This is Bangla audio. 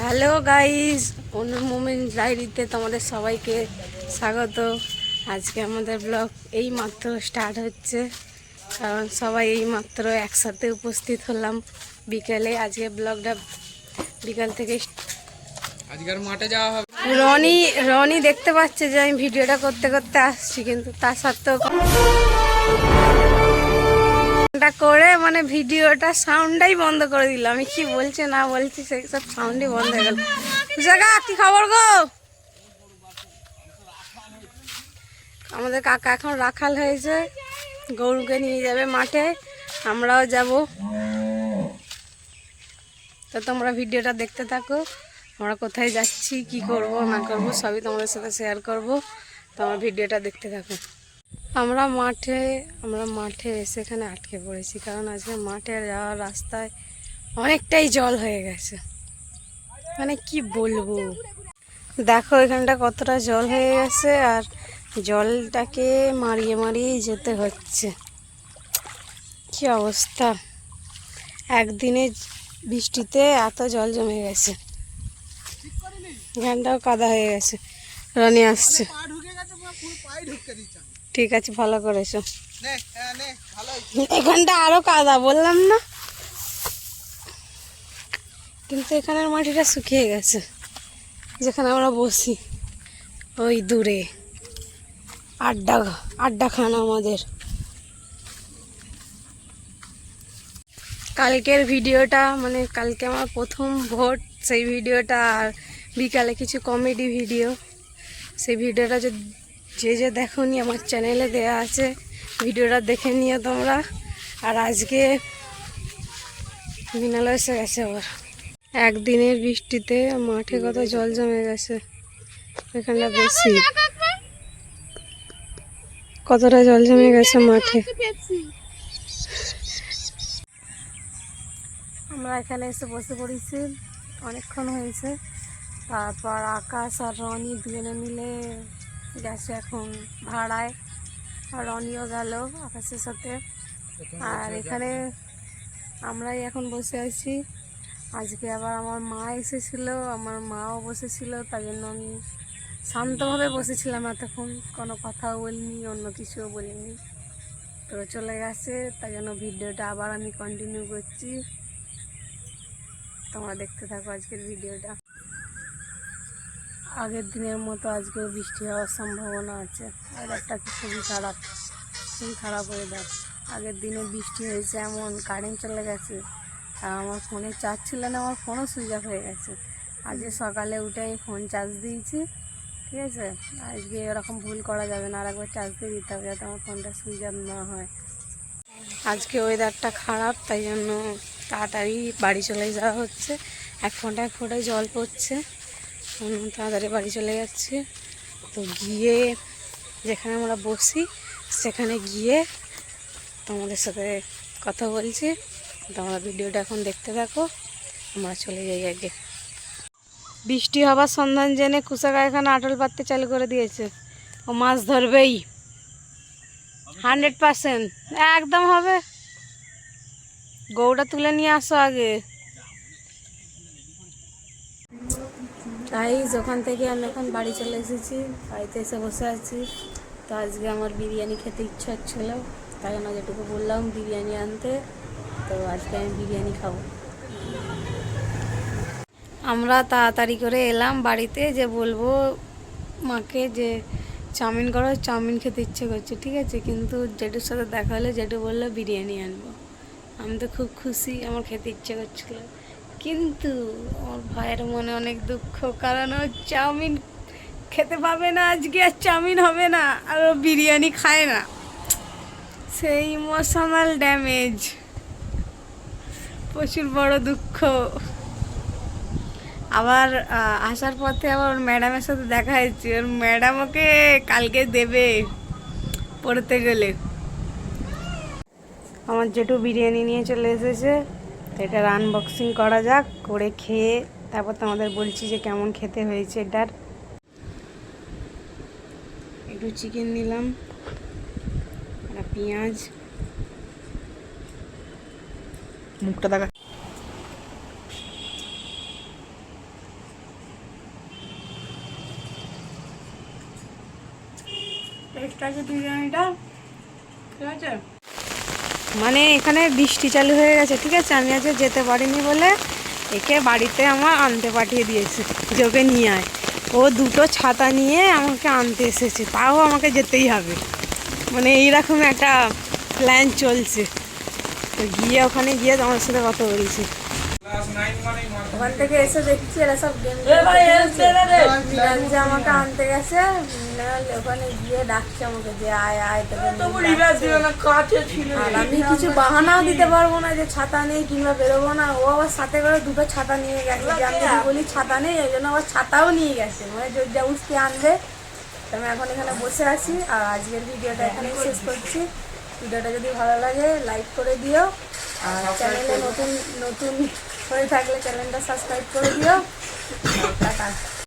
হ্যালো গাইস, অনুর মোমেন্ট ডায়েরিতে তোমাদের সবাইকে স্বাগত। আজকে আমাদের ব্লগ এই মাত্র স্টার্ট হচ্ছে, কারণ সবাই এই মাত্র একসাথে উপস্থিত হলাম বিকেলে। আজকে ব্লগটা বিকাল থেকে আজকের মাঠে যাওয়া হবে। রনি দেখতে পাচ্ছে যে আমি ভিডিওটা করতে করতে আসছি, কিন্তু তা সত্ত্বেও করে মানে ভিডিওটা সাউন্ডটাই বন্ধ করে দিল। আমি কি বলছি না বলছি সেই সব সাউন্ডই বন্ধ হয়ে গেল। জায়গা কি খবর গো? আমাদের কাকা এখন রাখাল হয়েছে, গরুকে নিয়ে যাবে মাঠে, আমরাও যাব। তো তোমরা ভিডিওটা দেখতে থাকো, আমরা কোথায় যাচ্ছি, কি করব না করব সবই তোমাদের সাথে শেয়ার করব। তোমরা ভিডিওটা দেখতে থাকো। আমরা মাঠে এসে এখানে আটকে পড়েছি, কারণ আজকে মাঠে যাওয়ার রাস্তায় অনেকটাই জল হয়ে গেছে। মানে কি বলবো, দেখো এখানটা কতটা জল হয়ে গেছে, আর জলটাকে মারিয়ে মারিয়ে যেতে হচ্ছে। কি অবস্থা, একদিনে বৃষ্টিতে এত জল জমে গেছে, এখানটাও কাদা হয়ে গেছে। রনি আসছে, ঠিক আছে ভালো করেছো। এখানটা আরো কাদা, বললাম না, কিন্তু এখানের মাটিটা শুকিয়ে গেছে। যেখানে আমরা বসি ওই দূরে আড্ডাখানা আমাদের। কালকের ভিডিওটা মানে কালকে আমার প্রথম ভোট, সেই ভিডিওটা, আর বিকালে কিছু কমেডি ভিডিও, সেই ভিডিওটা যে দেখোনি আমার চ্যানেলে দেয়া আছে, ভিডিওটা দেখে নিও তোমরা। আর আজকে বিনাল এসে গেছে আবার। একদিনের বৃষ্টিতে মাঠে কত জল জমে গেছে, এখানটা বেশি কতটা জল জমে গেছে মাঠে। আমরা এখানে এসে বসে পড়েছি, অনেকক্ষণ হয়েছে। তারপর আকাশ আর রনি দুজনে মিলে গেছে এখন ভাড়ায়, আর রনিও গেল আকাশের সাথে। আর এখানে আমরাই এখন বসে আছি। আজকে আবার আমার মা এসেছিল, আমার মাও বসেছিল, তাই জন্য আমি শান্তভাবে বসেছিলাম এতক্ষণ, কোনো কথাও বলিনি, অন্য কিছুও বলিনি। তো চলে গেছে, তাই জন্য ভিডিওটা আবার আমি কন্টিনিউ করছি। তোমরা দেখতে থাকো আজকের ভিডিওটা। আগের দিনের মতো আজকেও বৃষ্টি হওয়ার সম্ভাবনা আছে। ওয়েদারটা খুবই খারাপ ওয়েদার। আগের দিনে বৃষ্টি হয়েছে এমন, কারেন্ট চলে গেছে, আর আমার ফোনে চার্জ ছিল না, আমার ফোনও সুইচ অফ হয়ে গেছে। আজকে সকালে উঠে আমি ফোন চার্জ দিয়েছি, ঠিক আছে। আজকে এরকম ভুল করা যাবে না, আর একবার চার্জ দিয়ে দিতে হবে যাতে আমার ফোনটা সুইচ অফ না হয়। আজকে ওয়েদারটা খারাপ, তাই জন্য তাড়াতাড়ি বাড়ি চলে যাওয়া হচ্ছে। এক ফোঁটায় জল পড়ছে, তাড়াতাড়ি বাড়ি চলে যাচ্ছে। তো গিয়ে যেখানে আমরা বসি সেখানে গিয়ে তোমাদের সাথে কথা বলছি। তোমরা ভিডিওটা এখন দেখতে থাকো, আমরা চলে যাই আগে। বৃষ্টি হবার সন্ধান জেনে কুসাকা এখানে আটল পাততে চালু করে দিয়েছে। ও মাছ ধরবেই 100%, একদম হবে। গৌড়া তুলে নিয়ে আসো আগে। তাই ওখান থেকে আমি এখন বাড়ি চলে এসেছি, বাড়িতে এসে বসে আছি। তো আজকে আমার বিরিয়ানি খেতে ইচ্ছা হচ্ছিল, তাই জন্য যেটুকু বললাম বিরিয়ানি আনতে, তো আজকে আমি বিরিয়ানি খাবো। আমরা তাড়াতাড়ি করে এলাম বাড়িতে, যে বলবো মাকে যে চাউমিন করো, চাউমিন খেতে ইচ্ছে করছে, ঠিক আছে। কিন্তু জেঠুর সাথে দেখা হলে জেঠু বললো বিরিয়ানি আনবো। আমি তো খুব খুশি, আমার খেতে ইচ্ছে করছিল, কিন্তু আমার ভাইয়ের মনে অনেক দুঃখ, কারণ ও চাউমিন খেতে পাবে না আজকে, আর চাউমিন হবে না, আর ও বিরিয়ানি খায় না। সেই ইমোশনাল ড্যামেজ, প্রচুর বড় দুঃখ। আবার আসার পথে আবার ওর ম্যাডামের সাথে দেখা হয়েছে, ওর ম্যাডাম ওকে কালকে দেবে পড়তে গেলে। আমার জেঠু বিরিয়ানি নিয়ে চলে এসেছে, এটার আনবক্সিং করা যাক, করে খেয়ে তারপর তোমাদের বলছি যে কেমন খেতে হয়েছে। এটার একটু চিকেন নিলাম, একটা পেঁয়াজ, মুখটা দেখা, এক্সট্রা যে বিরিয়ানিটা, ঠিক আছে? মানে এখানে বৃষ্টি চালু হয়ে গেছে, ঠিক আছে? আমি আজকে যেতে পারিনি বলে একে বাড়িতে আমার আনতে পাঠিয়ে দিয়েছে যে ওকে নিয়ে আয়। ও দুটো ছাতা নিয়ে আমাকে আনতে এসেছে, তাও আমাকে যেতেই হবে। মানে এইরকম একটা প্ল্যান চলছে। তো গিয়ে ওখানে গিয়ে আমার সাথে কথা বলেছি। ওখান থেকে এসে দেখছি এরা সব গেম যে আমাকে আনতে গেছে, ওখানে গিয়ে ডাকছে আমাকে যে আয় আয় তোকে নিয়ে যাচ্ছে। আর আমি কিছু বাহানাও দিতে পারবো না যে ছাতা নেই কিংবা বেরোবো না। ও আবার সাথে করে দুটো ছাতা নিয়ে গেছে, যে আমি যদি বলি ছাতা নেই ওই জন্য আবার ছাতাও নিয়ে গেছে, মানে জোর জাবুস্তি আনবে। তো আমি এখন এখানে বসে আছি। আর আজকের ভিডিওটা এখানেই শেষ করছি। ভিডিওটা যদি ভালো লাগে লাইক করে দিও, আর চ্যানেলে নতুন নতুন হয়ে থাকলে চ্যানেলটা সাবস্ক্রাইব করে দিও। টাটা।